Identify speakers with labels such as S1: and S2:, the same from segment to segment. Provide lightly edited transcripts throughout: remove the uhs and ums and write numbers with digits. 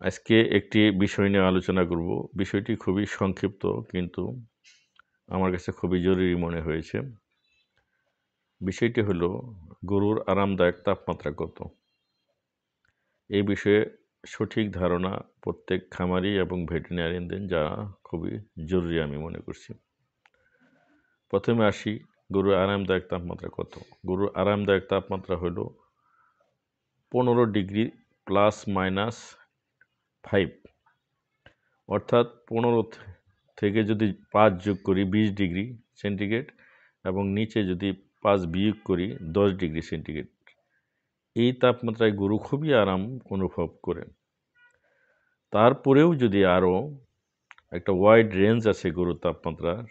S1: আজকে একটি বিষয় নিয়ে আলোচনা করব। বিষয়টি খুবই সংক্ষিপ্ত, কিন্তু আমার কাছে খুবই জরুরি মনে হয়েছে। বিষয়টি হলো গরুর আরামদায়ক তাপমাত্রা কত। এই বিষয়ে সঠিক ধারণা প্রত্যেক খামারি এবং ভেটেরিনারিয়ানদের জানা খুবই জরুরি আমি মনে করছি। প্রথমে আসি, গরুর আরামদায়ক তাপমাত্রা কত। গরুর আরামদায়ক তাপমাত্রা হলো 15 ডিগ্রি +-5, অর্থাৎ 15 থেকে যদি 5 যোগ করি 20 ডিগ্রি সেন্টিগ্রেড, এবং নিচে যদি 5 বিয়োগ করি 10 ডিগ্রি সেন্টিগ্রেড। এই তাপমাত্রায় গরু খুবই আরাম অনুভব করে। তারপরেও যদি আরও একটা ওয়াইড রেঞ্জ আছে গরুর তাপমাত্রার,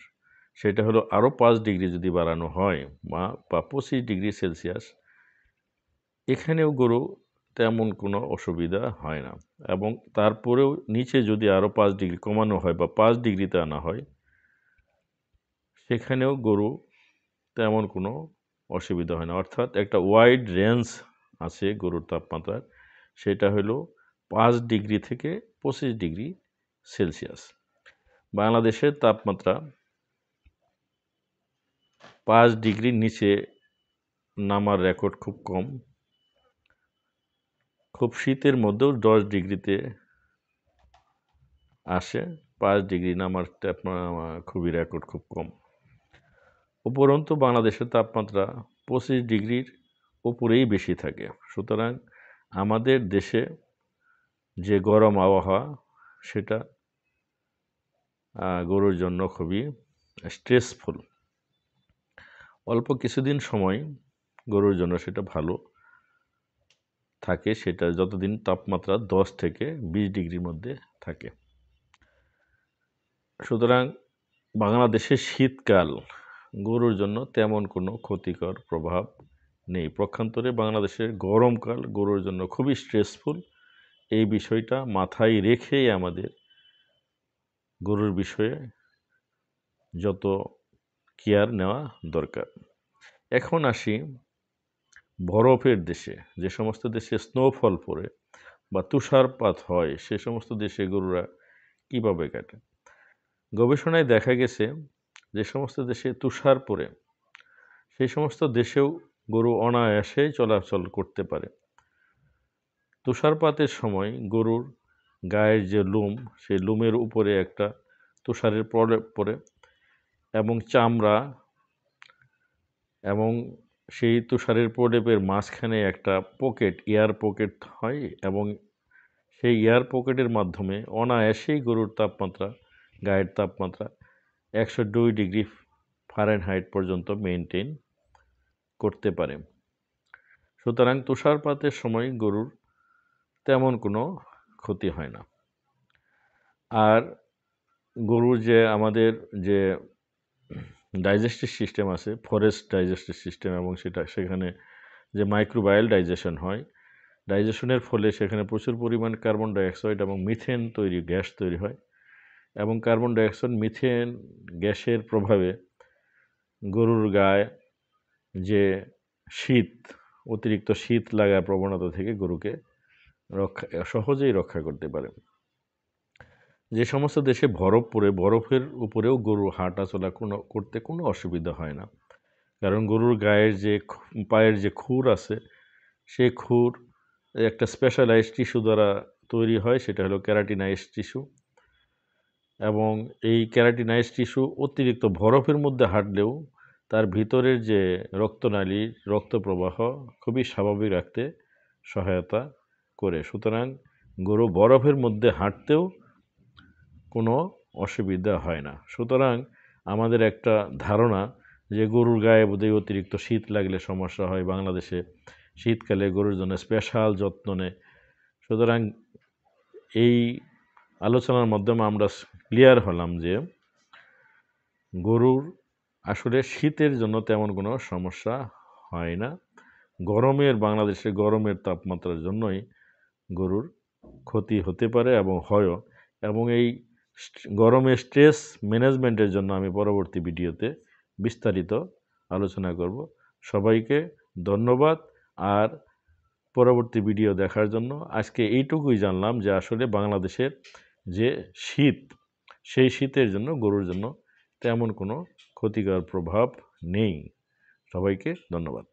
S1: সেটা হলো আরও 5 ডিগ্রি যদি বাড়ানো হয় বা 25 ডিগ্রি সেলসিয়াস, এখানেও গরু তেমন কোনো অসুবিধা হয় না। এবং তারপরেও নিচে যদি আরও 5 ডিগ্রি কমানো হয় বা 5 ডিগ্রিতে আনা হয়, সেখানেও গরু তেমন কোনো অসুবিধা হয় না। অর্থাৎ একটা ওয়াইড রেঞ্জ আছে গরুর তাপমাত্রার, সেটা হলো 5 ডিগ্রি থেকে 25 ডিগ্রি সেলসিয়াস। বাংলাদেশের তাপমাত্রা 5 ডিগ্রির নিচে নামার রেকর্ড খুব কম। খুব শীতের মধ্যেও 10 ডিগ্রিতে আসে, 5 ডিগ্রি নামার খুবই রেকর্ড খুব কম। উপরন্তু বাংলাদেশের তাপমাত্রা 25 ডিগ্রির উপরেই বেশি থাকে। সুতরাং আমাদের দেশে যে গরম আবহাওয়া, সেটা গরুর জন্য খুবই স্ট্রেসফুল। অল্প কিছুদিন সময় গরুর জন্য সেটা ভালো থাকে, সেটা যতদিন তাপমাত্রা 10 থেকে 20 ডিগ্রির মধ্যে থাকে। সুতরাং বাংলাদেশের শীতকাল গরুর জন্য তেমন কোনো ক্ষতিকর প্রভাব নেই। পক্ষান্তরে বাংলাদেশের গরমকাল গরুর জন্য খুবই স্ট্রেসফুল। এই বিষয়টা মাথায় রেখেই আমাদের গরুর বিষয়ে যত কেয়ার নেওয়া দরকার। এখন আসি বরফের দেশে, যে সমস্ত দেশে স্নোফল পড়ে বা তুষারপাত হয়, সে সমস্ত দেশে গরুরা কীভাবে কাটে। গবেষণায় দেখা গেছে যে সমস্ত দেশে তুষার পড়ে, সেই সমস্ত দেশেও গরু অনায়াসে চলাচল করতে পারে। তুষারপাতের সময় গরুর গায়ের যে লোম, সেই লোমের উপরে একটা তুষারের প্রলেপ পড়ে এবং চামড়া, এবং সেই তুষারের প্রলেপের মাঝখানে একটা পকেট, এয়ার পকেট হয়, এবং সেই এয়ার পকেটের মাধ্যমে অনায়াসেই গরুর তাপমাত্রা, গায়ের তাপমাত্রা 102 ডিগ্রি ফারেনহাইট পর্যন্ত মেনটেন করতে পারে। সুতরাং তুষারপাতের সময় গরুর তেমন কোনো ক্ষতি হয় না। আর গরুর যে আমাদের যে ডাইজেস্টিভ সিস্টেম আছে, ফরেস্ট ডাইজেস্টিভ সিস্টেম, এবং সেখানে যে মাইক্রোবায়াল ডাইজেশন হয়, ডাইজেশনের ফলে সেখানে প্রচুর পরিমাণ কার্বন ডাইঅক্সাইড এবং মিথেন গ্যাস তৈরি হয়, এবং কার্বন ডাইঅক্সাইড মিথেন গ্যাসের প্রভাবে গরুর গায়ে যে অতিরিক্ত শীত লাগার প্রবণতা থেকে গরুকে সহজেই রক্ষা করতে পারে। যে সমস্ত দেশে বরফ পড়ে, বরফের উপরেও গরু হাঁটাচলা করতে কোনো অসুবিধা হয় না, কারণ গরুর গায়ের যে পায়ের যে খুর আছে, সেই খুর একটা স্পেশালাইজড টিস্যু দ্বারা তৈরি হয়, সেটা হলো ক্যারাটিনাইজড টিস্যু। এবং এই ক্যারাটিনাইজড টিস্যু অতিরিক্ত বরফের মধ্যে হাঁটলেও তার ভিতরের যে রক্তনালী, রক্ত প্রবাহ খুবই স্বাভাবিক রাখতে সহায়তা করে। সুতরাং গরু বরফের মধ্যে হাঁটতেও কোনো অসুবিধা হয় না। সুতরাং আমাদের একটা ধারণা যে গরুর গায়ে বোধহয় অতিরিক্ত শীত লাগলে সমস্যা হয়, বাংলাদেশে শীতকালে গরুর জন্য স্পেশাল যত্ন নেয়। সুতরাং এই আলোচনার মাধ্যমে আমরা ক্লিয়ার হলাম যে গরুর আসলে শীতের জন্য তেমন কোনো সমস্যা হয় না। বাংলাদেশে গরমের তাপমাত্রার জন্যই গরুর ক্ষতি হতে পারে এবং হয়ও। এবং এই গরমের স্ট্রেস ম্যানেজমেন্টের জন্য আমি পরবর্তী ভিডিওতে বিস্তারিত আলোচনা করব। সবাইকে ধন্যবাদ। আর পরবর্তী ভিডিও দেখার জন্য। আজকে এইটুকুই জানলাম যে আসলে বাংলাদেশের যে শীত, সেই শীতের জন্য গরুর জন্য তেমন কোনো ক্ষতিকর প্রভাব নেই। সবাইকে ধন্যবাদ।